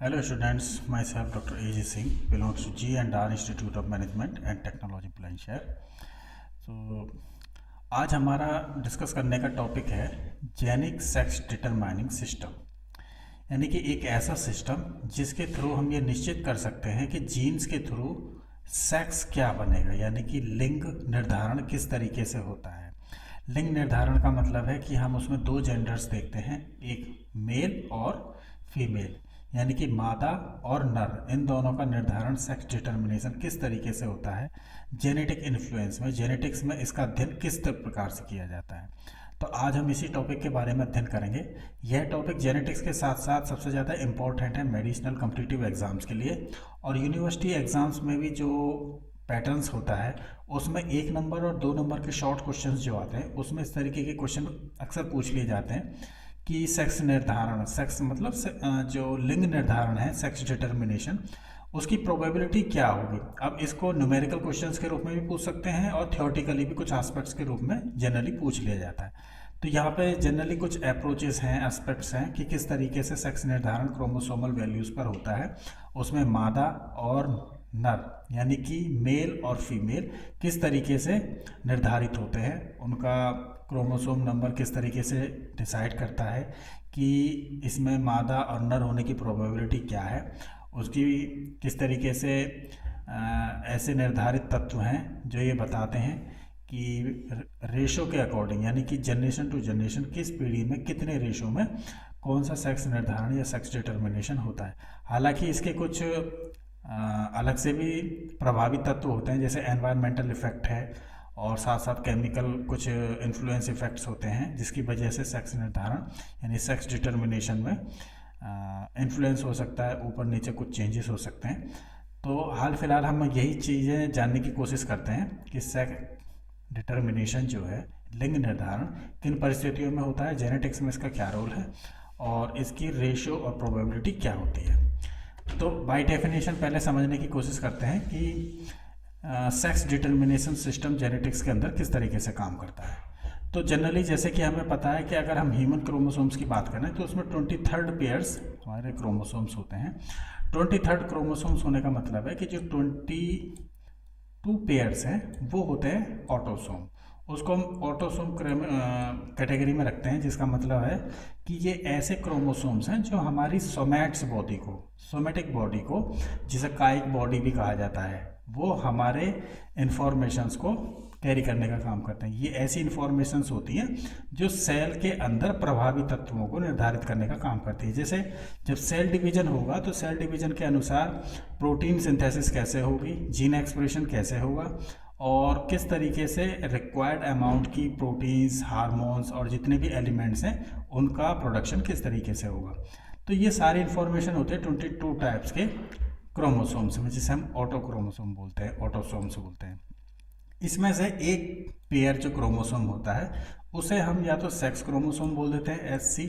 Hello students, myself Dr. A.J. Singh belongs to G&R Institute of Management and Technology Buलंदशहर। तो आज हमारा discuss करने का टॉपिक है जेनिक सेक्स डिटरमाइनिंग सिस्टम, यानी कि एक ऐसा सिस्टम जिसके थ्रू हम ये निश्चित कर सकते हैं कि जीन्स के थ्रू सेक्स क्या बनेगा, यानी कि लिंग निर्धारण किस तरीके से होता है। लिंग निर्धारण का मतलब है कि हम उसमें दो जेंडर्स देखते हैं, एक मेल और फीमेल, यानी कि मादा और नर, इन दोनों का निर्धारण सेक्स डिटर्मिनेशन किस तरीके से होता है। जेनेटिक इन्फ्लुएंस में, जेनेटिक्स में इसका अध्ययन किस प्रकार से किया जाता है। तो आज हम इसी टॉपिक के बारे में अध्ययन करेंगे। यह टॉपिक जेनेटिक्स के साथ साथ सबसे ज़्यादा इम्पोर्टेंट है मेडिसिनल कॉम्पिटिटिव एग्जाम्स के लिए, और यूनिवर्सिटी एग्जाम्स में भी जो पैटर्न्स होता है उसमें 1 नंबर और 2 नंबर के शॉर्ट क्वेश्चंस जो आते हैं उसमें इस तरीके के क्वेश्चन अक्सर पूछ लिए जाते हैं कि सेक्स निर्धारण, सेक्स मतलब जो लिंग निर्धारण है, सेक्स डिटर्मिनेशन, उसकी प्रोबेबिलिटी क्या होगी। अब इसको न्यूमेरिकल क्वेश्चंस के रूप में भी पूछ सकते हैं और थियोरेटिकली भी कुछ एस्पेक्ट्स के रूप में जनरली पूछ लिया जाता है। तो यहाँ पे जनरली कुछ अप्रोचेस हैं, एस्पेक्ट्स हैं कि किस तरीके से सेक्स निर्धारण क्रोमोसोमल वैल्यूज़ पर होता है। उसमें मादा और नर, यानी कि मेल और फीमेल किस तरीके से निर्धारित होते हैं, उनका क्रोमोसोम नंबर किस तरीके से डिसाइड करता है कि इसमें मादा और नर होने की प्रोबेबिलिटी क्या है, उसकी किस तरीके से ऐसे निर्धारित तत्व हैं जो ये बताते हैं कि रेशो के अकॉर्डिंग, यानी कि जनरेशन टू जनरेशन किस पीढ़ी में कितने रेशो में कौन सा सेक्स निर्धारण या सेक्स डिटर्मिनेशन होता है। हालांकि इसके कुछ अलग से भी प्रभावी तत्व होते हैं, जैसे एनवायरमेंटल इफेक्ट है और साथ साथ केमिकल कुछ इन्फ्लुएंस इफेक्ट्स होते हैं जिसकी वजह से सेक्स निर्धारण यानी सेक्स डिटर्मिनेशन में इन्फ्लुएंस हो सकता है, ऊपर नीचे कुछ चेंजेस हो सकते हैं। तो हाल फिलहाल हम यही चीज़ें जानने की कोशिश करते हैं कि सेक्स डिटर्मिनेशन जो है, लिंग निर्धारण किन परिस्थितियों में होता है, जेनेटिक्स में इसका क्या रोल है और इसकी रेशो और प्रोबेबिलिटी क्या होती है। तो बाय डेफिनेशन पहले समझने की कोशिश करते हैं कि सेक्स डिटर्मिनेशन सिस्टम जेनेटिक्स के अंदर किस तरीके से काम करता है। तो जनरली जैसे कि हमें पता है कि अगर हम ह्यूमन क्रोमोसोम्स की बात करें तो उसमें 23rd पेयर्स हमारे क्रोमोसोम्स होते हैं। 23rd क्रोमोसोम्स होने का मतलब है कि जो 22 पेयर्स हैं वो होते हैं ऑटोसोम। उसको हम ऑटोसोम कैटेगरी में रखते हैं, जिसका मतलब है कि ये ऐसे क्रोमोसोम्स हैं जो हमारी सोमेटिक बॉडी को, जिसे कायिक बॉडी भी कहा जाता है, वो हमारे इन्फॉर्मेशंस को कैरी करने का काम करते हैं। ये ऐसी इन्फॉर्मेशंस होती हैं जो सेल के अंदर प्रभावी तत्वों को निर्धारित करने का काम करती है। जैसे जब सेल डिवीजन होगा तो सेल डिवीजन के अनुसार प्रोटीन सिंथेसिस कैसे होगी, जीन एक्सप्रेशन कैसे होगा और किस तरीके से रिक्वायर्ड अमाउंट की प्रोटीन्स, हार्मोन्स और जितने भी एलिमेंट्स हैं उनका प्रोडक्शन किस तरीके से होगा। तो ये सारी इन्फॉर्मेशन होते हैं 22 टाइप्स के क्रोमोसोम्स में, जिसे हम ऑटोसोम्स बोलते हैं। इसमें से एक पेयर जो क्रोमोसोम होता है उसे हम या तो सेक्स क्रोमोसोम बोल देते हैं SC,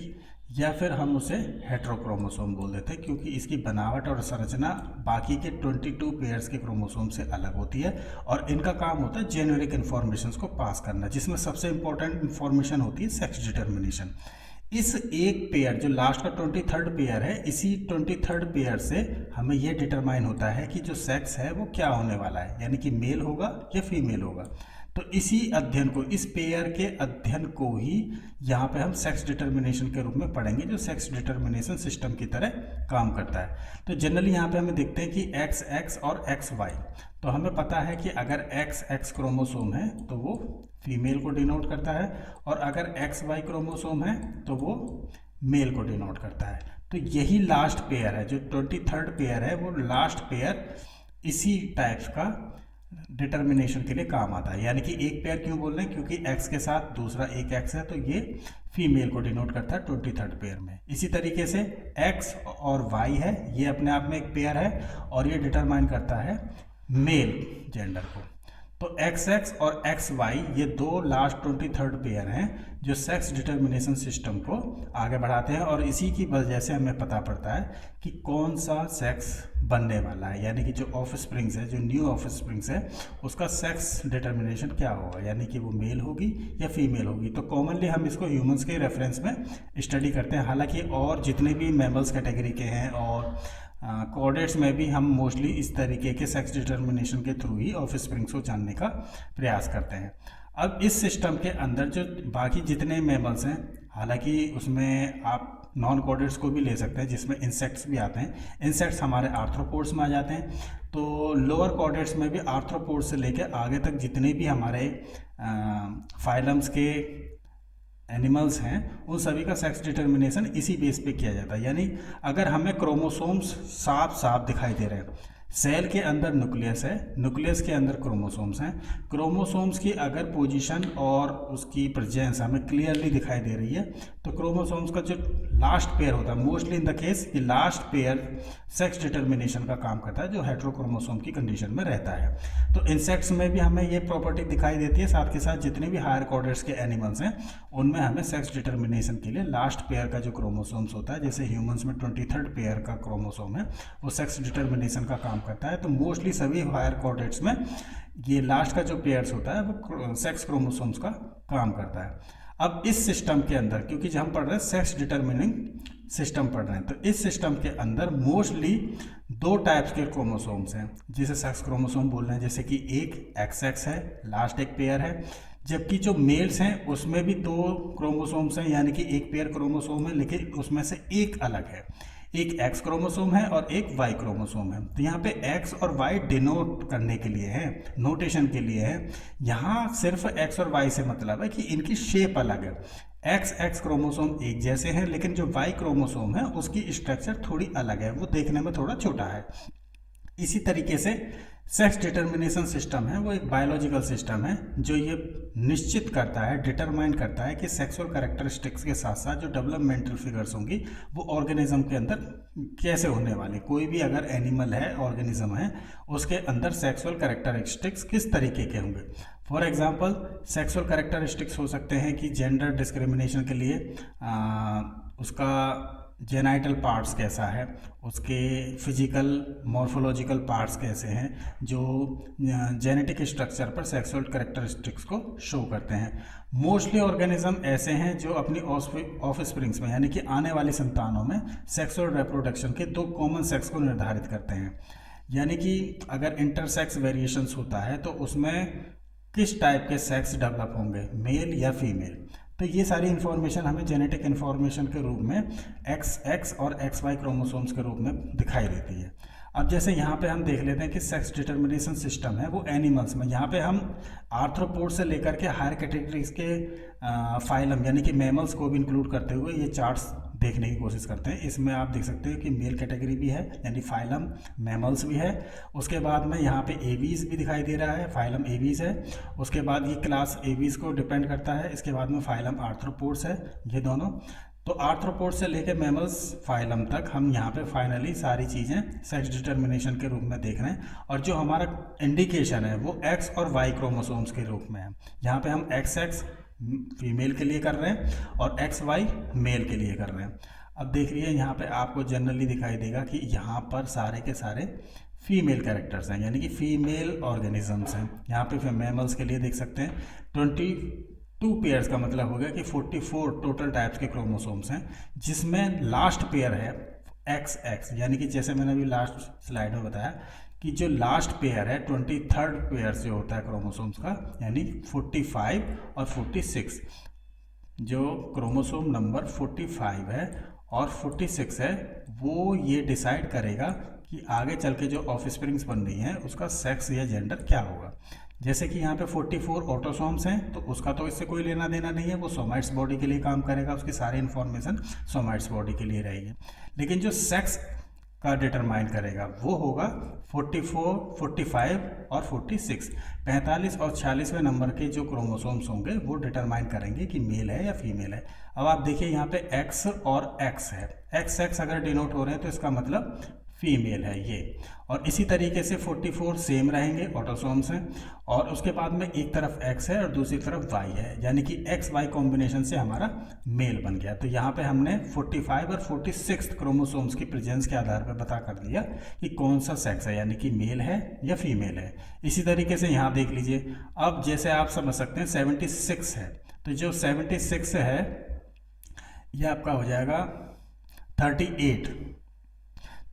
या फिर हम उसे हेट्रोक्रोमोसोम बोल देते हैं, क्योंकि इसकी बनावट और संरचना बाकी के 22 पेयर्स के क्रोमोसोम से अलग होती है और इनका काम होता है जेनेरिक इन्फॉर्मेशन को पास करना, जिसमें सबसे इंपॉर्टेंट इन्फॉर्मेशन होती है सेक्स डिटर्मिनेशन। इस एक पेयर जो लास्ट का 23rd पेयर है, इसी 23rd पेयर से हमें यह डिटरमाइन होता है कि जो सेक्स है वो क्या होने वाला है, यानी कि मेल होगा या फीमेल होगा। तो इसी अध्ययन को, इस पेयर के अध्ययन को ही यहाँ पे हम सेक्स डिटर्मिनेशन के रूप में पढ़ेंगे, जो सेक्स डिटर्मिनेशन सिस्टम की तरह काम करता है। तो जनरली यहाँ पे हमें देखते हैं कि XX और XY। तो हमें पता है कि अगर XX क्रोमोसोम है तो वो फीमेल को डिनोट करता है, और अगर XY क्रोमोसोम है तो वो मेल को डिनोट करता है। तो यही लास्ट पेयर है, जो 23rd पेयर है, वो लास्ट पेयर इसी टाइप्स का डिटर्मिनेशन के लिए काम आता है। यानी कि एक पेयर क्यों बोल रहे हैं, क्योंकि X के साथ दूसरा एक X है तो ये फीमेल को डिनोट करता है 23rd पेयर में। इसी तरीके से X और Y है, ये अपने आप में एक पेयर है और ये डिटरमाइन करता है मेल जेंडर को। तो एक्स एक्स और एक्स वाई ये दो लास्ट 23rd पेयर हैं जो सेक्स डिटर्मिनेशन सिस्टम को आगे बढ़ाते हैं, और इसी की वजह से हमें पता पड़ता है कि कौन सा सेक्स बनने वाला है, यानी कि जो ऑफ स्प्रिंग्स है, जो न्यू ऑफ स्प्रिंग्स है, उसका सेक्स डिटर्मिनेशन क्या होगा, यानी कि वो मेल होगी या फीमेल होगी। तो कॉमनली हम इसको ह्यूमंस के रेफरेंस में स्टडी करते हैं, हालांकि और जितने भी मैमल्स कैटेगरी के हैं और कॉर्डेट्स में भी हम मोस्टली इस तरीके के सेक्स डिटर्मिनेशन के थ्रू ही ऑफ स्प्रिंग्स को जानने का प्रयास करते हैं। अब इस सिस्टम के अंदर जो बाकी जितने मैमल्स हैं, हालांकि उसमें आप नॉन कॉर्डेट्स को भी ले सकते हैं जिसमें इंसेक्ट्स भी आते हैं, इंसेक्ट्स हमारे आर्थ्रोपोड्स में आ जाते हैं। तो लोअर कॉर्डेट्स में भी आर्थ्रोपोड्स से लेकर आगे तक जितने भी हमारे फाइलम्स के एनिमल्स हैं उन सभी का सेक्स डिटर्मिनेशन इसी बेस पे किया जाता है। यानी अगर हमें क्रोमोसोम्स साफ साफ दिखाई दे रहे हैं, सेल के अंदर न्यूक्लियस है, न्यूक्लियस के अंदर क्रोमोसोम्स हैं, क्रोमोसोम्स की अगर पोजीशन और उसकी प्रेजेंस हमें क्लियरली दिखाई दे रही है, तो क्रोमोसोम्स का जो लास्ट पेयर होता है, मोस्टली इन द केस कि लास्ट पेयर सेक्स डिटर्मिनेशन का काम करता है, जो हेटेरोक्रोमोसोम की कंडीशन में रहता है। तो इंसेक्ट्स में भी हमें ये प्रॉपर्टी दिखाई देती है, साथ के साथ जितने भी हायर कॉर्डेट्स के एनिमल्स हैं उनमें हमें सेक्स डिटर्मिनेशन के लिए लास्ट पेयर का जो क्रोमोसोम्स होता है, जैसे ह्यूमंस में 23rd पेयर का क्रोमोसोम है, वो सेक्स डिटर्मिनेशन का काम करता है। तो मोस्टली सभी हायर कॉर्डेट्स में ये लास्ट का जो पेयर्स होता है वो सेक्स क्रोमोसोम्स का काम करता है। अब इस सिस्टम के अंदर, क्योंकि जब हम पढ़ रहे हैं सेक्स डिटर्मिनिंग सिस्टम पढ़ रहे हैं, तो इस सिस्टम के अंदर मोस्टली दो टाइप्स के क्रोमोसोम्स हैं जिसे सेक्स क्रोमोसोम बोल रहे हैं। जैसे कि एक एक्स एक्स है, लास्ट एक पेयर है, जबकि जो मेल्स हैं उसमें भी दो क्रोमोसोम्स हैं, यानी कि एक पेयर क्रोमोसोम है, लेकिन उसमें से एक अलग है, एक एक्स क्रोमोसोम है और एक वाई क्रोमोसोम है। तो यहाँ पे एक्स और वाई डिनोट करने के लिए है, नोटेशन के लिए है। यहाँ सिर्फ एक्स और वाई से मतलब है कि इनकी शेप अलग है। एक्स एक्स क्रोमोसोम एक जैसे हैं, लेकिन जो वाई क्रोमोसोम है उसकी स्ट्रक्चर थोड़ी अलग है, वो देखने में थोड़ा छोटा है। इसी तरीके से सेक्स डिटर्मिनेशन सिस्टम है वो एक बायोलॉजिकल सिस्टम है जो ये निश्चित करता है, डिटरमाइन करता है कि सेक्सुअल कैरेक्टरिस्टिक्स के साथ साथ जो डेवलपमेंटल फिगर्स होंगी वो ऑर्गेनिज्म के अंदर कैसे होने वाले। कोई भी अगर एनिमल है, ऑर्गेनिज्म है, उसके अंदर सेक्सुअल कैरेक्टरिस्टिक्स किस तरीके के होंगे। फॉर एग्जांपल सेक्सुअल कैरेक्टरिस्टिक्स हो सकते हैं कि जेंडर डिस्क्रिमिनेशन के लिए उसका जेनाइटल पार्ट्स कैसा है, उसके फिजिकल मॉर्फोलॉजिकल पार्ट्स कैसे हैं, जो जेनेटिक स्ट्रक्चर पर सेक्सुअल कैरेक्टरिस्टिक्स को शो करते हैं। मोस्टली ऑर्गेनिज्म ऐसे हैं जो अपनी ऑफ स्प्रिंग्स में, यानी कि आने वाली संतानों में सेक्सुअल रिप्रोडक्शन के दो कॉमन सेक्स को निर्धारित करते हैं। यानी कि अगर इंटरसेक्स वेरिएशंस होता है तो उसमें किस टाइप के सेक्स डेवलप होंगे, मेल या फीमेल। तो ये सारी इन्फॉर्मेशन हमें जेनेटिक इन्फॉर्मेशन के रूप में एक्स एक्स और एक्स वाई क्रोमोसोम्स के रूप में दिखाई देती है। अब जैसे यहाँ पे हम देख लेते हैं कि सेक्स डिटर्मिनेशन सिस्टम है वो एनिमल्स में, यहाँ पे हम आर्थ्रोपोड से लेकर के हायर कैटेगरीज के फाइलम यानी कि मैमल्स को भी इंक्लूड करते हुए ये चार्ट्स देखने की कोशिश करते हैं। इसमें आप देख सकते हो कि मेल कैटेगरी भी है, यानी फाइलम मैमल्स भी है। उसके बाद में यहाँ पे एवीज भी दिखाई दे रहा है, फाइलम एवीज है। उसके बाद ये क्लास एवीज को डिपेंड करता है। इसके बाद में फाइलम आर्थ्रोपोड्स है, ये दोनों। तो आर्थ्रोपोड से लेकर मैमल्स फाइलम तक हम यहाँ पे फाइनली सारी चीज़ें सेक्स डिटर्मिनेशन के रूप में देख रहे हैं, और जो हमारा इंडिकेशन है वो एक्स और वाई क्रोमोसोम्स के रूप में है। यहाँ पे हम एक्स एक्स फीमेल के लिए कर रहे हैं और एक्स वाई मेल के लिए कर रहे हैं। अब देख रही है यहाँ पे आपको जनरली दिखाई देगा कि यहाँ पर सारे के सारे फीमेल कैरेक्टर्स हैं, यानी कि फीमेल ऑर्गेनिजम्स हैं। यहाँ पे मैमल्स के लिए देख सकते हैं 22 पेयर्स का मतलब हो गया कि 44 टोटल टाइप्स के क्रोमोसोम्स हैं, जिसमें लास्ट पेयर है एक्स एक्स, यानी कि जैसे मैंने अभी लास्ट स्लाइड में बताया कि जो लास्ट पेयर है 23rd पेयर जो होता है क्रोमोसोम्स का, यानी 45 और 46, जो क्रोमोसोम नंबर 45 है और 46 है वो ये डिसाइड करेगा कि आगे चल के जो ऑफस्प्रिंग्स बन रही हैं उसका सेक्स या जेंडर क्या होगा। जैसे कि यहाँ पे 44 ऑटोसोम्स हैं तो उसका तो इससे कोई लेना देना नहीं है, वो सोमाइट्स बॉडी के लिए काम करेगा, उसकी सारी इन्फॉर्मेशन सोमाइट्स बॉडी के लिए रहेगी। लेकिन जो सेक्स का डिटरमाइन करेगा वो होगा 44, 45 और 46। 45 और 46वें नंबर के जो क्रोमोसोम्स होंगे वो डिटरमाइन करेंगे कि मेल है या फीमेल है। अब आप देखिए यहाँ पे एक्स और एक्स है, एक्स एक्स अगर डिनोट हो रहे हैं तो इसका मतलब फीमेल है ये। और इसी तरीके से 44 सेम रहेंगे, ऑटोसोम्स हैं। और उसके बाद में एक तरफ X है और दूसरी तरफ Y है, यानी कि XY कॉम्बिनेशन से हमारा मेल बन गया। तो यहाँ पे हमने 45 और 46 क्रोमोसोम्स की प्रेजेंस के आधार पर पता कर दिया कि कौन सा सेक्स है, यानी कि मेल है या फीमेल है। इसी तरीके से यहाँ देख लीजिए, अब जैसे आप समझ सकते हैं 76 है, तो जो 76 है ये आपका हो जाएगा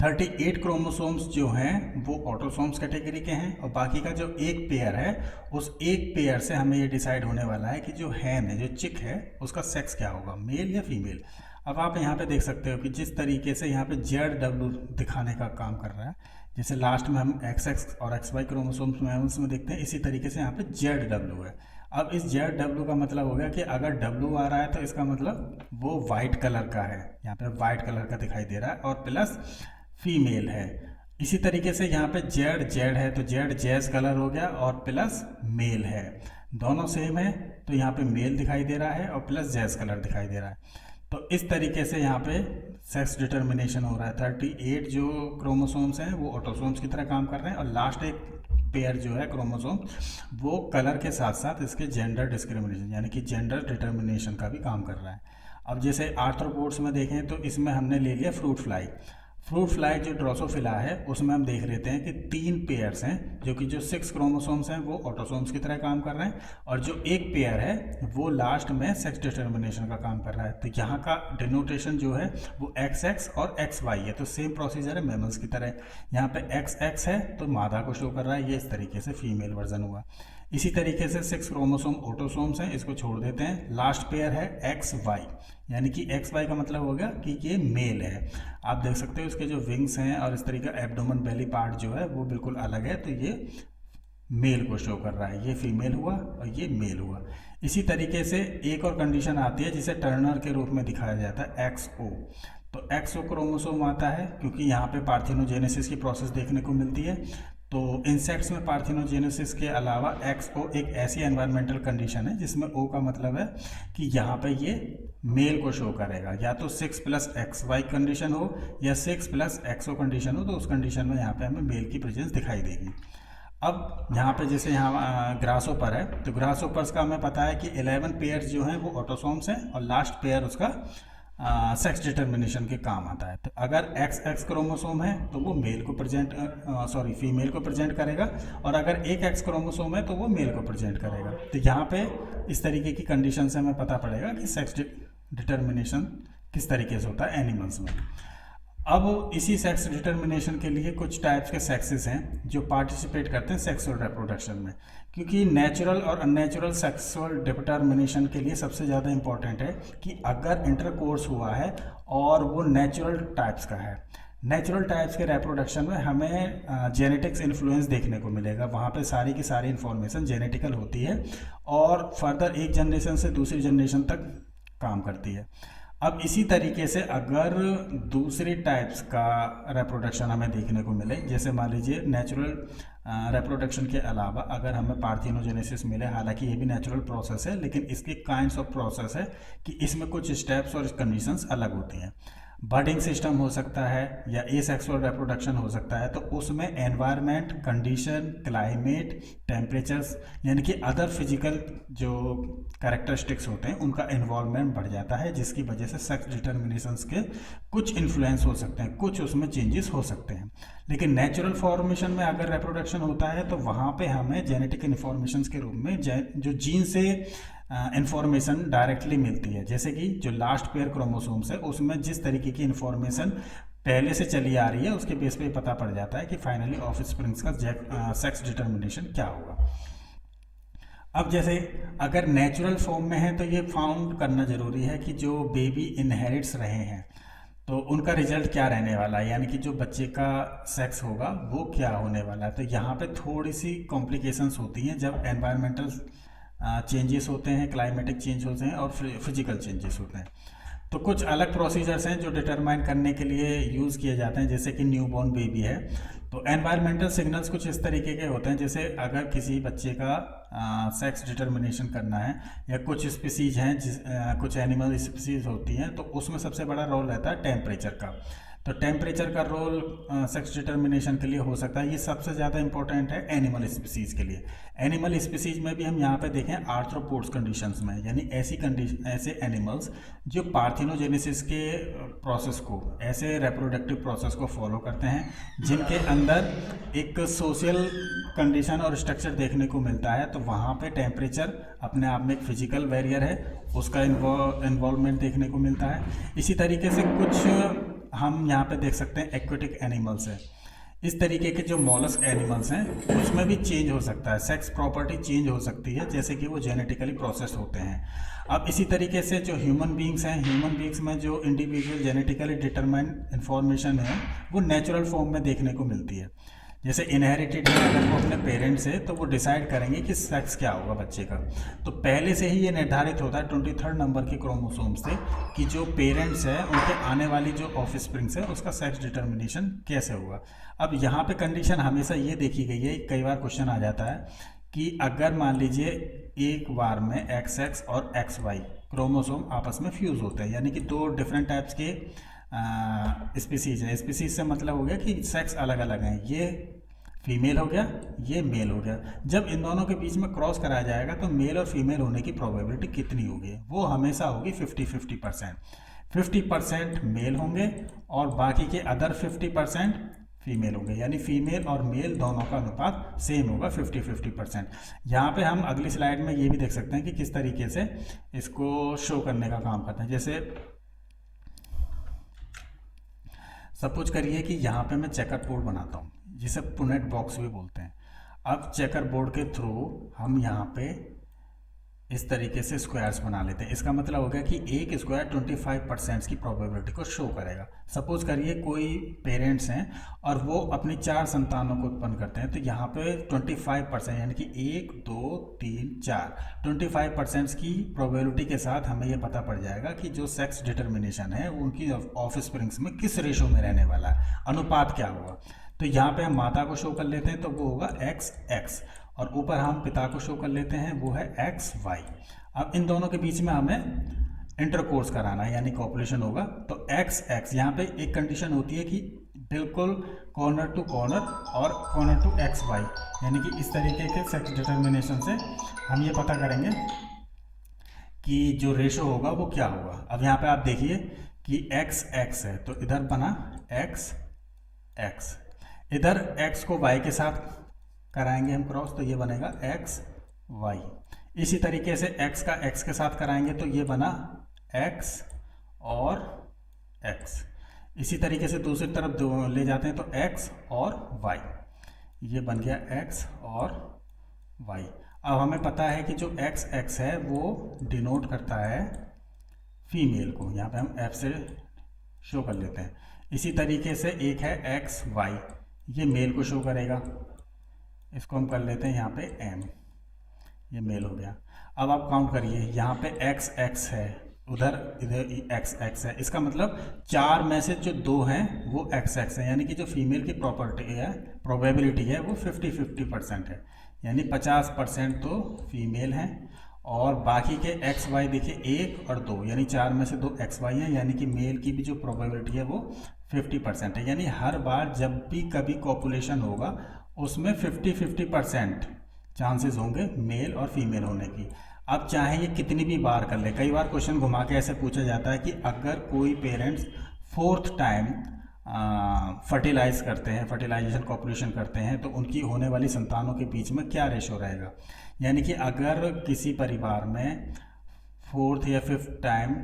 38 क्रोमोसोम्स जो हैं वो ऑटोसोम्स कैटेगरी के हैं, और बाकी का जो एक पेयर है उस एक पेयर से हमें ये डिसाइड होने वाला है कि जो हैन है, जो चिक है, उसका सेक्स क्या होगा, मेल या फीमेल। अब आप यहाँ पे देख सकते हो कि जिस तरीके से यहाँ पे ZW दिखाने का काम कर रहा है, जैसे लास्ट में हम XX और XY क्रोमोसोम्स में उसमें देखते हैं, इसी तरीके से यहाँ पे ZW है। अब इस ZW का मतलब हो गया कि अगर W आ रहा है तो इसका मतलब वो वाइट कलर का है, यहाँ पे वाइट कलर का दिखाई दे रहा है, और प्लस फीमेल है। इसी तरीके से यहाँ पे Z है तो Z जैज कलर हो गया और प्लस मेल है, दोनों सेम है तो यहाँ पे मेल दिखाई दे रहा है और प्लस जैज कलर दिखाई दे रहा है। तो इस तरीके से यहाँ पे सेक्स डिटर्मिनेशन हो रहा है। 38 जो क्रोमोसोम्स हैं वो ऑटोसोम्स की तरह काम कर रहे हैं, और लास्ट एक पेयर जो है क्रोमोसोम वो कलर के साथ साथ इसके जेंडर डिस्क्रिमिनेशन यानी कि जेंडर डिटर्मिनेशन का भी काम कर रहा है। अब जैसे आर्थ्रोपोड्स में देखें तो इसमें हमने ले लिया फ्रूट फ्लाई जो ड्रोसोफिला है उसमें हम देख लेते हैं कि 3 पेयर्स हैं, जो कि जो 6 क्रोमोसोम्स हैं वो ऑटोसोम्स की तरह काम कर रहे हैं, और जो एक पेयर है वो लास्ट में सेक्स डिटर्मिनेशन का काम कर रहा है। तो यहाँ का डिनोटेशन जो है वो XX और XY है, तो सेम प्रोसीजर है मैमल्स की तरह। यहाँ पे XX है तो मादा को शो कर रहा है, ये इस तरीके से फीमेल वर्जन हुआ। इसी तरीके से 6 क्रोमोसोम ऑटोसोम्स हैं, इसको छोड़ देते हैं। लास्ट पेयर है XY, यानी कि XY का मतलब हो गया कि ये मेल है। आप देख सकते हो इसके जो विंग्स हैं और इस तरीके का एब्डोमेन बेली पार्ट जो है वो बिल्कुल अलग है, तो ये मेल को शो कर रहा है। ये फीमेल हुआ और ये मेल हुआ। इसी तरीके से एक और कंडीशन आती है जिसे टर्नर के रूप में दिखाया जाता है, XO। तो XO क्रोमोसोम आता है क्योंकि यहाँ पे पार्थिनोजेनेसिस की प्रोसेस देखने को मिलती है। तो इंसेक्ट्स में पार्थिनोजेनेसिस के अलावा XO एक ऐसी एनवायरमेंटल कंडीशन है जिसमें O का मतलब है कि यहाँ पे ये मेल को शो करेगा, या तो 6 + XY कंडीशन हो या 6 + XO कंडीशन हो, तो उस कंडीशन में यहाँ पे हमें मेल की प्रेजेंस दिखाई देगी। अब यहाँ पे जैसे यहाँ ग्रासोपर है, तो ग्रासोपर्स का हमें पता है कि 11 पेयर्स जो हैं वो ऑटोसोम्स हैं, और लास्ट पेयर उसका सेक्स डिटर्मिनेशन के काम आता है। तो अगर XX क्रोमोसोम है तो वो मेल को फीमेल को प्रेजेंट करेगा, और अगर एक X क्रोमोसोम है तो वो मेल को प्रेजेंट करेगा। तो यहाँ पे इस तरीके की कंडीशन से हमें पता पड़ेगा कि सेक्स डिटर्मिनेशन किस तरीके से होता है एनिमल्स में। अब इसी सेक्स डिटर्मिनेशन के लिए कुछ टाइप्स के सेक्सेस हैं जो पार्टिसिपेट करते हैं सेक्सुअल रिप्रोडक्शन में, क्योंकि नेचुरल और अननेचुरल सेक्सुअल डिटर्मिनेशन के लिए सबसे ज़्यादा इम्पॉर्टेंट है कि अगर इंटरकोर्स हुआ है और वो नेचुरल टाइप्स का है, नेचुरल टाइप्स के रिप्रोडक्शन में हमें जेनेटिक्स इन्फ्लुएंस देखने को मिलेगा। वहाँ पे सारी की सारी इन्फॉर्मेशन जेनेटिकल होती है और फर्दर एक जनरेशन से दूसरी जनरेशन तक काम करती है। अब इसी तरीके से अगर दूसरी टाइप्स का रिप्रोडक्शन हमें देखने को मिले, जैसे मान लीजिए नेचुरल रिप्रोडक्शन के अलावा अगर हमें पार्थिनोजेनेसिस मिले, हालांकि ये भी नेचुरल प्रोसेस है लेकिन इसकी काइंड्स ऑफ प्रोसेस है कि इसमें कुछ स्टेप्स और कंडीशंस अलग होती हैं। बर्डिंग सिस्टम हो सकता है या एसेक्सुअल रिप्रोडक्शन हो सकता है, तो उसमें एनवायरनमेंट, कंडीशन, क्लाइमेट, टेम्परेचर्स यानी कि अदर फिजिकल जो कैरेक्टरिस्टिक्स होते हैं उनका इन्वॉल्वमेंट बढ़ जाता है, जिसकी वजह से सेक्स डिटर्मिनेशंस के कुछ इन्फ्लुएंस हो सकते हैं, कुछ उसमें चेंजेस हो सकते हैं। लेकिन नेचुरल फॉर्मेशन में अगर रिप्रोडक्शन होता है तो वहाँ पे हमें जेनेटिक इन्फॉर्मेशंस के रूप में जो जीन से इन्फॉर्मेशन डायरेक्टली मिलती है। जैसे कि जो लास्ट पेयर क्रोमोसोम्स है उसमें जिस तरीके की इन्फॉर्मेशन पहले से चली आ रही है उसके बेस पे पता पड़ जाता है कि फाइनली ऑफस्प्रिंग्स का सेक्स डिटर्मिनेशन क्या होगा। अब जैसे अगर नेचुरल फॉर्म में है तो ये फाउंड करना ज़रूरी है कि जो बेबी इनहेरिट्स रहे हैं तो उनका रिजल्ट क्या रहने वाला है, यानी कि जो बच्चे का सेक्स होगा वो क्या होने वाला है। तो यहाँ पे थोड़ी सी कॉम्प्लिकेशंस होती हैं जब एनवायरमेंटल चेंजेस होते हैं, क्लाइमेटिक चेंज होते हैं और फिजिकल चेंजेस होते हैं। तो कुछ अलग प्रोसीजर्स हैं जो डिटरमाइन करने के लिए यूज़ किए जाते हैं, जैसे कि न्यूबॉर्न बेबी है तो एनवायरमेंटल सिग्नल्स कुछ इस तरीके के होते हैं। जैसे अगर किसी बच्चे का सेक्स डिटर्मिनेशन करना है या कुछ स्पीसीज हैं कुछ एनिमल स्पीसीज होती हैं तो उसमें सबसे बड़ा रोल रहता है टेम्परेचर का। तो टेम्परेचर का रोल सेक्स डिटर्मिनेशन के लिए हो सकता है। ये सबसे ज़्यादा इंपॉर्टेंट है एनिमल स्पीसीज़ के लिए। एनिमल स्पीसीज़ में भी हम यहाँ पे देखें आर्थ्रोपोड्स कंडीशंस में, यानी ऐसे एनिमल्स जो पार्थिनोजेनेसिस के प्रोसेस को, ऐसे रिप्रोडक्टिव प्रोसेस को फॉलो करते हैं जिनके अंदर एक सोशल कंडीशन और स्ट्रक्चर देखने को मिलता है। तो वहाँ पे टेम्परेचर अपने आप में एक फिजिकल बैरियर है, उसका इन्वॉल्वमेंट देखने को मिलता है। इसी तरीके से कुछ हम यहाँ पे देख सकते हैं एक्वेटिक एनिमल्स हैं। इस तरीके के जो मॉलस्क एनिमल्स हैं उसमें भी चेंज हो सकता है, सेक्स प्रॉपर्टी चेंज हो सकती है, जैसे कि वो जेनेटिकली प्रोसेस होते हैं। अब इसी तरीके से जो ह्यूमन बींग्स हैं, ह्यूमन बींग्स में जो इंडिविजुअल जेनेटिकली डिटरमाइंड इंफॉर्मेशन है वो नेचुरल फॉर्म में देखने को मिलती है। जैसे इनहेरिटेड है, अगर वो अपने पेरेंट्स से, तो वो डिसाइड करेंगे कि सेक्स क्या होगा बच्चे का। तो पहले से ही ये निर्धारित होता है 23rd नंबर के क्रोमोसोम से कि जो पेरेंट्स है उनके आने वाली जो ऑफस्प्रिंग्स है उसका सेक्स डिटर्मिनेशन कैसे होगा। अब यहाँ पे कंडीशन हमेशा ये देखी गई है, कई बार क्वेश्चन आ जाता है कि अगर मान लीजिए एक बार में XX और XY क्रोमोसोम आपस में फ्यूज़ होते हैं, यानी कि दो डिफरेंट टाइप्स के स्पीसीज है। स्पीसीज से मतलब हो गया कि सेक्स अलग अलग हैं, ये फीमेल हो गया, ये मेल हो गया। जब इन दोनों के बीच में क्रॉस कराया जाएगा तो मेल और फीमेल होने की प्रोबेबिलिटी कितनी होगी? वो हमेशा होगी 50-50%। 50% मेल होंगे और बाकी के अदर 50% फीमेल होंगे, यानी फीमेल और मेल दोनों का अनुपात सेम होगा 50-50%। यहाँ पे हम अगली स्लाइड में ये भी देख सकते हैं कि किस तरीके से इसको शो करने का काम करते हैं। जैसे सपोज करिए कि यहाँ पे मैं चेकर बोर्ड बनाता हूँ, जिसे पुनेट बॉक्स भी बोलते हैं। अब चेकर बोर्ड के थ्रू हम यहाँ पे इस तरीके से स्क्वायर्स बना लेते हैं। इसका मतलब हो गया कि एक स्क्वायर 25% की प्रोबेबिलिटी को शो करेगा। सपोज करिए कोई पेरेंट्स हैं और वो अपनी 4 संतानों को उत्पन्न करते हैं, तो यहाँ पे 25% यानी कि 1 2 3 4 25% की प्रोबेबिलिटी के साथ हमें ये पता पड़ जाएगा कि जो सेक्स डिटर्मिनेशन है उनकी ऑफस्प्रिंग्स में किस रेशो में रहने वाला है, अनुपात क्या होगा। तो यहाँ पे हम माता को शो कर लेते हैं तो वो होगा XX, और ऊपर हम पिता को शो कर लेते हैं वो है XY। अब इन दोनों के बीच में हमें इंटरकोर्स कराना है, यानी कॉपुलेशन होगा। तो XX यहाँ पे एक कंडीशन होती है कि बिल्कुल कॉर्नर टू कॉर्नर और कॉर्नर टू XY, यानी कि इस तरीके के सेक्स डिटर्मिनेशन से हम ये पता करेंगे कि जो रेशो होगा वो क्या होगा। अब यहाँ पे आप देखिए कि XX है तो इधर बना XX, इधर X को Y के साथ कराएंगे हम क्रॉस तो ये बनेगा XY। इसी तरीके से X का X के साथ कराएंगे तो ये बना X और X। इसी तरीके से दूसरी तरफ ले जाते हैं तो X और Y, ये बन गया X और Y। अब हमें पता है कि जो XX है वो डिनोट करता है फीमेल को, यहाँ पे हम F से शो कर लेते हैं। इसी तरीके से एक है XY, ये मेल को शो करेगा, इसको हम कर लेते हैं यहाँ पे M, ये मेल हो गया। अब आप काउंट करिए, यहाँ पे XX है, इधर XX है, इसका मतलब 4 में से जो 2 हैं वो XX है, यानी कि जो फीमेल की प्रॉपर्टी है, प्रोबेबिलिटी है वो 50-50% है, यानी 50% तो फीमेल हैं और बाकी के XY देखिए 1 और 2, यानी 4 में से 2 XY हैं, यानी कि मेल की भी जो प्रोबेबिलिटी है वो 50% है। यानी हर बार जब भी कभी कॉपुलेशन होगा उसमें 50-50% चांसेस होंगे मेल और फीमेल होने की। अब चाहे ये कितनी भी बार कर ले, कई बार क्वेश्चन घुमा के ऐसे पूछा जाता है कि अगर कोई पेरेंट्स 4th टाइम फर्टिलाइज करते हैं, फर्टिलाइजेशन कॉपुलेशन करते हैं, तो उनकी होने वाली संतानों के बीच में क्या रेशो रहेगा। यानी कि अगर किसी परिवार में 4th या 5th टाइम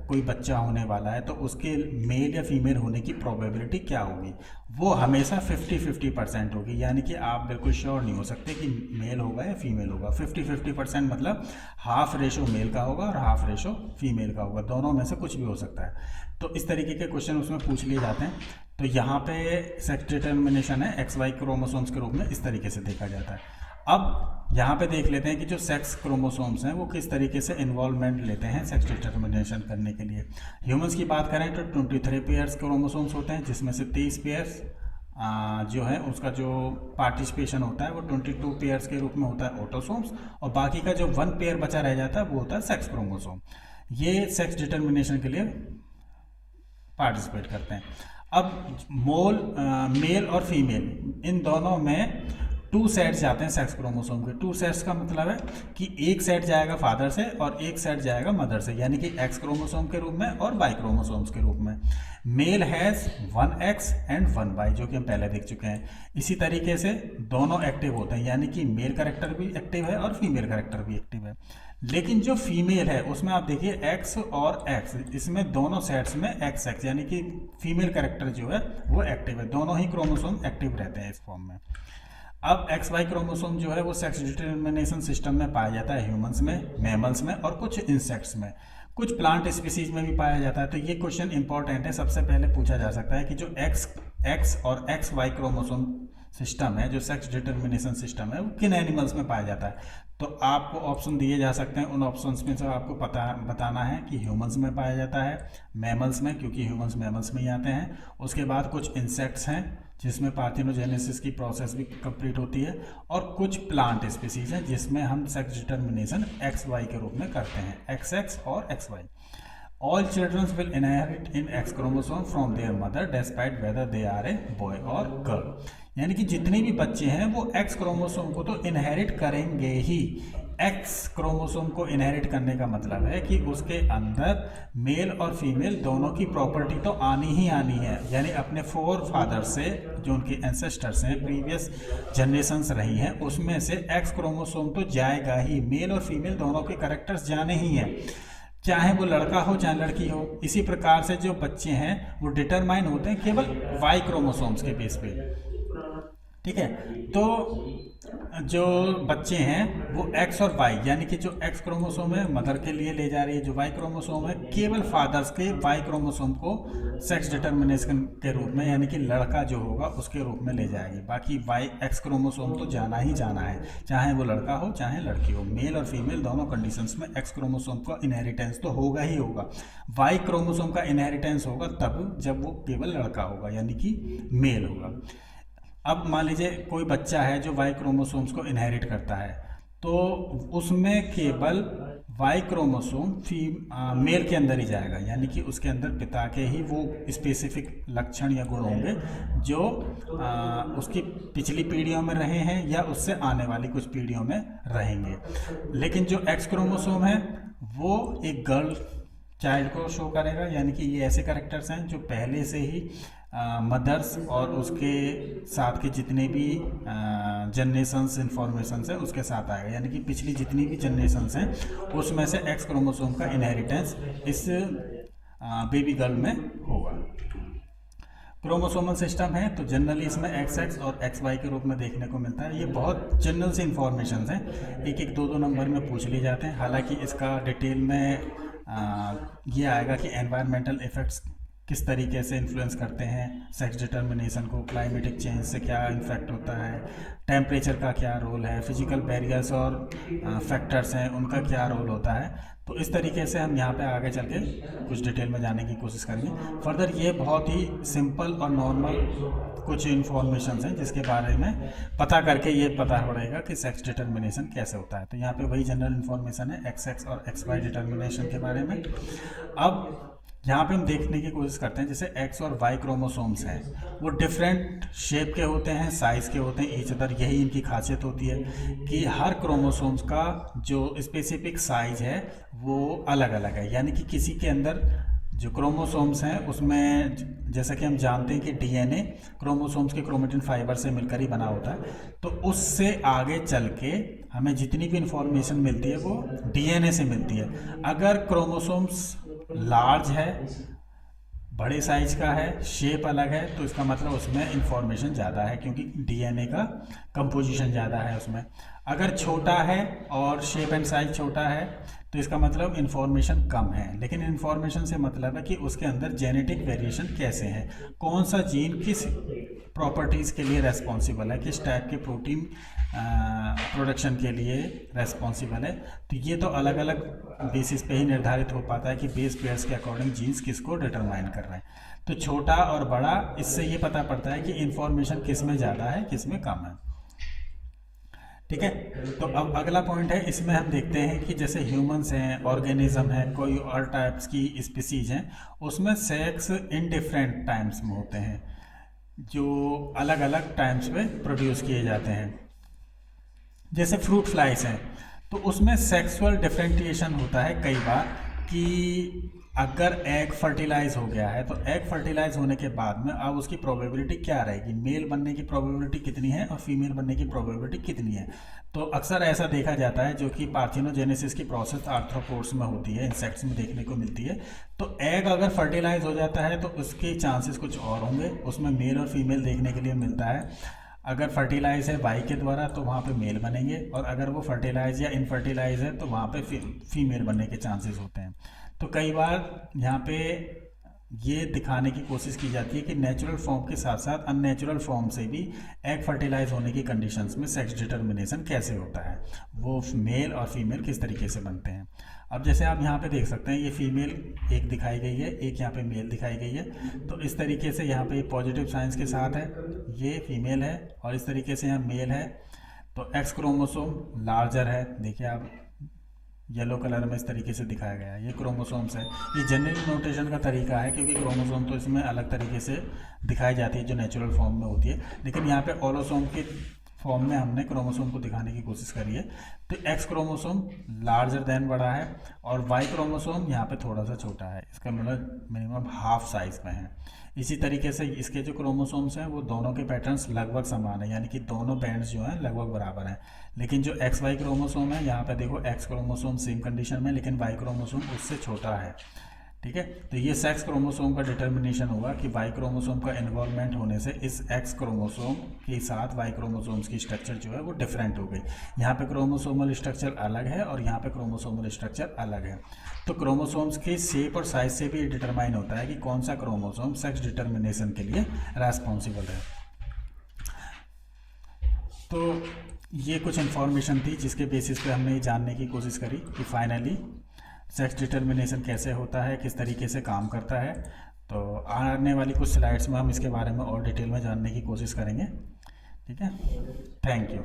कोई बच्चा होने वाला है तो उसके मेल या फीमेल होने की प्रोबेबिलिटी क्या होगी, वो हमेशा 50-50% होगी। यानी कि आप बिल्कुल श्योर नहीं हो सकते कि मेल होगा या फीमेल होगा। 50-50% मतलब हाफ रेशो मेल का होगा और हाफ रेशो फीमेल का होगा, दोनों में से कुछ भी हो सकता है। तो इस तरीके के क्वेश्चन उसमें पूछ लिए जाते हैं। तो यहाँ पे सेक्स डिटर्मिनेशन है XY क्रोमोसोम्स के रूप में इस तरीके से देखा जाता है। अब यहाँ पे देख लेते हैं कि जो सेक्स क्रोमोसोम्स हैं वो किस तरीके से इन्वॉल्वमेंट लेते हैं सेक्स डिटर्मिनेशन करने के लिए। ह्यूमंस की बात करें तो 23 पेयर्स क्रोमोसोम्स होते हैं, जिसमें से 23 पेयर्स जो है उसका जो पार्टिसिपेशन होता है वो 22 पेयर्स के रूप में होता है ऑटोसोम्स, और बाकी का जो 1 पेयर बचा रह जाता है वो होता है सेक्स क्रोमोसोम। ये सेक्स डिटर्मिनेशन के लिए पार्टिसिपेट करते हैं। अब मेल और फीमेल इन दोनों में 2 सेट्स जाते हैं सेक्स क्रोमोसोम के। 2 सेट्स का मतलब है कि एक सेट जाएगा फादर से और एक सेट जाएगा मदर से, यानी कि एक्स क्रोमोसोम के रूप में और वाई क्रोमोसोम्स के रूप में। Mail has 1X and 1Y, जो कि हम पहले देख चुके हैं। इसी तरीके से दोनों एक्टिव होते हैं, यानी कि मेल कैरेक्टर भी एक्टिव है और फीमेल कैरेक्टर भी एक्टिव है। लेकिन जो फीमेल है उसमें आप देखिए X और X, इसमें दोनों सेट्स में XX यानी कि फीमेल कैरेक्टर जो है वो एक्टिव है। दोनों ही क्रोमोसोम एक्टिव रहते हैं इस फॉर्म में। अब XY क्रोमोसोम जो है वो सेक्स डिटरमिनेशन सिस्टम में पाया जाता है ह्यूमंस में, मैमल्स में और कुछ इंसेक्ट्स में, कुछ प्लांट स्पीसीज में भी पाया जाता है। तो ये क्वेश्चन इंपॉर्टेंट है, सबसे पहले पूछा जा सकता है कि जो X और XY क्रोमोसोम सिस्टम है, जो सेक्स डिटरमिनेशन सिस्टम है, वो किन एनिमल्स में पाया जाता है। तो आपको ऑप्शन दिए जा सकते हैं, उन ऑप्शंस में से आपको बताना है कि ह्यूमंस में पाया जाता है, मैमल्स में, क्योंकि ह्यूमंस मैमल्स में ही आते हैं। उसके बाद कुछ इंसेक्ट्स हैं जिसमें पार्थिनोजेनेसिस की प्रोसेस भी कंप्लीट होती है, और कुछ प्लांट स्पीसीज हैं जिसमें हम सेक्स डिटरमिनेशन XY के रूप में करते हैं, XX और XY। All children will inherit in X chromosome from their mother despite whether they are a boy or girl। यानी कि जितने भी बच्चे हैं वो X क्रोमोसोम को तो इनहेरिट करेंगे ही। X क्रोमोसोम को इनहेरिट करने का मतलब है कि उसके अंदर मेल और फीमेल दोनों की प्रॉपर्टी तो आनी ही आनी है, यानी अपने 4 फादर से जो उनके एंसेस्टर्स हैं, प्रीवियस जनरेशन्स रही हैं, उसमें से X क्रोमोसोम तो जाएगा ही। मेल और फीमेल दोनों के कैरेक्टर्स जाने ही हैं, चाहे वो लड़का हो चाहे लड़की हो। इसी प्रकार से जो बच्चे हैं वो डिटरमाइन होते हैं केवल वाई क्रोमोसोम्स के बेस पे, ठीक है। तो जो बच्चे हैं वो एक्स और वाई, यानी कि जो एक्स क्रोमोसोम है मदर के लिए ले जा रही है, जो वाई क्रोमोसोम है केवल फादर्स के वाई क्रोमोसोम को सेक्स डिटरमिनेशन के रूप में, यानी कि लड़का जो होगा उसके रूप में ले जाएगी। बाकी वाई एक्स क्रोमोसोम तो जाना ही जाना है, चाहे वो लड़का हो चाहे लड़की हो। मेल और फीमेल दोनों कंडीशंस में एक्स क्रोमोसोम का इनहेरिटेंस तो होगा ही होगा। वाई क्रोमोसोम का इनहेरिटेंस होगा तब जब वो केवल लड़का होगा, यानी कि मेल होगा। अब मान लीजिए कोई बच्चा है जो वाई क्रोमोसोम्स को इनहेरिट करता है, तो उसमें केवल वाई क्रोमोसोम मेल के अंदर ही जाएगा, यानी कि उसके अंदर पिता के ही वो स्पेसिफिक लक्षण या गुण होंगे जो उसकी पिछली पीढ़ियों में रहे हैं या उससे आने वाली कुछ पीढ़ियों में रहेंगे। लेकिन जो एक्स क्रोमोसोम है वो एक गर्ल चाइल्ड को शो करेगा, यानी कि ये ऐसे कैरेक्टर्स हैं जो पहले से ही मदर्स और उसके साथ के जितने भी जनरेशन्स इन्फॉर्मेशंस हैं उसके साथ आएगा, यानी कि पिछली जितनी भी जनरेशन्स हैं उसमें से एक्स क्रोमोसोम का इनहेरिटेंस इस बेबी गर्ल में होगा। क्रोमोसोमल सिस्टम है तो जनरली इसमें XX और XY के रूप में देखने को मिलता है। ये बहुत जनरल से इंफॉर्मेशन हैं, एक एक 2-2 नंबर में पूछ लिए जाते हैं। हालांकि इसका डिटेल में ये आएगा कि एनवायरमेंटल इफ़ेक्ट्स किस तरीके से इन्फ्लुएंस करते हैं सेक्स डिटर्मिनेशन को, क्लाइमेटिक चेंज से क्या इन्फेक्ट होता है, टेम्परेचर का क्या रोल है, फिजिकल बैरियर्स और फैक्टर्स हैं उनका क्या रोल होता है। तो इस तरीके से हम यहाँ पे आगे चल के कुछ डिटेल में जाने की कोशिश करेंगे। फर्दर ये बहुत ही सिंपल और नॉर्मल कुछ इन्फॉर्मेशन हैं जिसके बारे में पता करके ये पता पड़ेगा कि सेक्स डिटर्मिनेशन कैसे होता है। तो यहाँ पे वही जनरल इन्फॉर्मेशन है XX और XY डिटर्मिनेशन के बारे में। अब यहाँ पे हम देखने की कोशिश करते हैं, जैसे X और Y क्रोमोसोम्स हैं वो डिफरेंट शेप के होते हैं, साइज़ के होते हैं ईच अदर। यही इनकी खासियत होती है कि हर क्रोमोसोम्स का जो स्पेसिफिक साइज है वो अलग अलग है, यानी कि किसी के अंदर जो क्रोमोसोम्स हैं उसमें जैसा कि हम जानते हैं कि DNA क्रोमोसोम्स के क्रोमेटिन फाइबर से मिलकर ही बना होता है। तो उससे आगे चल के हमें जितनी भी इंफॉर्मेशन मिलती है वो DNA से मिलती है। अगर क्रोमोसोम्स लार्ज है, बड़े साइज का है, शेप अलग है, तो इसका मतलब उसमें इंफॉर्मेशन ज़्यादा है क्योंकि DNA का कंपोजिशन ज़्यादा है उसमें। अगर छोटा है और शेप एंड साइज छोटा है तो इसका मतलब इन्फॉर्मेशन कम है। लेकिन इन्फॉर्मेशन से मतलब है कि उसके अंदर जेनेटिक वेरिएशन कैसे है, कौन सा जीन किस प्रॉपर्टीज़ के लिए रेस्पॉन्सिबल है, किस टाइप के प्रोटीन प्रोडक्शन के लिए रेस्पॉन्सिबल है। तो ये तो अलग अलग बेसिस पे ही निर्धारित हो पाता है कि बेस पेयर्स के अकॉर्डिंग जीन्स किसको डिटरमाइन कर रहे हैं। तो छोटा और बड़ा, इससे ये पता पड़ता है कि इन्फॉर्मेशन किस में ज़्यादा है किस में कम है। ठीक है। तो अब अगला पॉइंट है, इसमें हम देखते हैं कि जैसे ह्यूमंस हैं, ऑर्गेनिज्म है, कोई और टाइप्स की स्पीसीज हैं, उसमें सेक्स इन डिफरेंट टाइम्स में होते हैं, जो अलग अलग टाइम्स पे प्रोड्यूस किए जाते हैं। जैसे फ्रूट फ्लाइज हैं, तो उसमें सेक्सुअल डिफरेंटिएशन होता है कई बार, कि अगर एग फर्टिलाइज हो गया है तो एग फर्टिलाइज होने के बाद में अब उसकी प्रोबेबिलिटी क्या रहेगी, मेल बनने की प्रोबेबिलिटी कितनी है और फीमेल बनने की प्रोबेबिलिटी कितनी है। तो अक्सर ऐसा देखा जाता है, जो कि पार्थिनोजेनेसिस की प्रोसेस आर्थ्रोपोड्स में होती है, इंसेक्ट्स में देखने को मिलती है। तो एग अगर फर्टिलाइज हो जाता है तो उसके चांसेस कुछ और होंगे, उसमें मेल और फीमेल देखने के लिए मिलता है। अगर फर्टिलाइज है वाई के द्वारा तो वहाँ पे मेल बनेंगे, और अगर वो फर्टिलाइज या इनफर्टिलाइज है तो वहाँ पे फीमेल बनने के चांसेस होते हैं। तो कई बार यहाँ पे ये दिखाने की कोशिश की जाती है कि नेचुरल फॉर्म के साथ साथ अननेचुरल फॉर्म से भी एग फर्टिलाइज होने की कंडीशंस में सेक्स डिटर्मिनेशन कैसे होता है, वो मेल और फीमेल किस तरीके से बनते हैं। अब जैसे आप यहाँ पे देख सकते हैं, ये फीमेल एक दिखाई गई है, एक यहाँ पे मेल दिखाई गई है। तो इस तरीके से यहाँ पे पॉजिटिव साइंस के साथ है, ये फीमेल है, और इस तरीके से यहाँ मेल है। तो एक्स क्रोमोसोम लार्जर है, देखिए आप येलो कलर में इस तरीके से दिखाया गया है, ये क्रोमोसोम्स है। ये जनरल नोटेशन का तरीका है, क्योंकि क्रोमोसोम तो इसमें अलग तरीके से दिखाई जाती है जो नेचुरल फॉर्म में होती है, लेकिन यहाँ पे ऑलोसोम के फॉर्म में हमने क्रोमोसोम को दिखाने की कोशिश करी है। तो एक्स क्रोमोसोम लार्जर देन बड़ा है, और वाई क्रोमोसोम यहाँ पे थोड़ा सा छोटा है, इसका मतलब मिनिमम हाफ साइज में है। इसी तरीके से इसके जो क्रोमोसोम्स हैं वो दोनों के पैटर्न्स लगभग समान है, यानी कि दोनों बैंड्स जो हैं लगभग बराबर हैं। लेकिन जो एक्स वाई क्रोमोसोम है, यहाँ पे देखो एक्स क्रोमोसोम सेम कंडीशन में, लेकिन वाई क्रोमोसोम उससे छोटा है। ठीक है, तो ये सेक्स क्रोमोसोम का डिटर्मिनेशन होगा कि वाई क्रोमोसोम का इन्वॉल्वमेंट होने से इस एक्स क्रोमोसोम के साथ वाई क्रोमोसोम्स की स्ट्रक्चर जो है वो डिफरेंट हो गई। यहाँ पे क्रोमोसोमल स्ट्रक्चर अलग है और यहाँ पे क्रोमोसोमल स्ट्रक्चर अलग है। तो क्रोमोसोम्स के शेप और साइज से भी डिटरमाइन होता है कि कौन सा क्रोमोसोम सेक्स डिटर्मिनेशन के लिए रेस्पॉन्सिबल है। तो ये कुछ इन्फॉर्मेशन थी जिसके बेसिस पे हमने ये जानने की कोशिश करी कि फाइनली सेक्स डिटर्मिनेशन कैसे होता है, किस तरीके से काम करता है। तो आने वाली कुछ स्लाइड्स में हम इसके बारे में और डिटेल में जानने की कोशिश करेंगे। ठीक है, थैंक यू।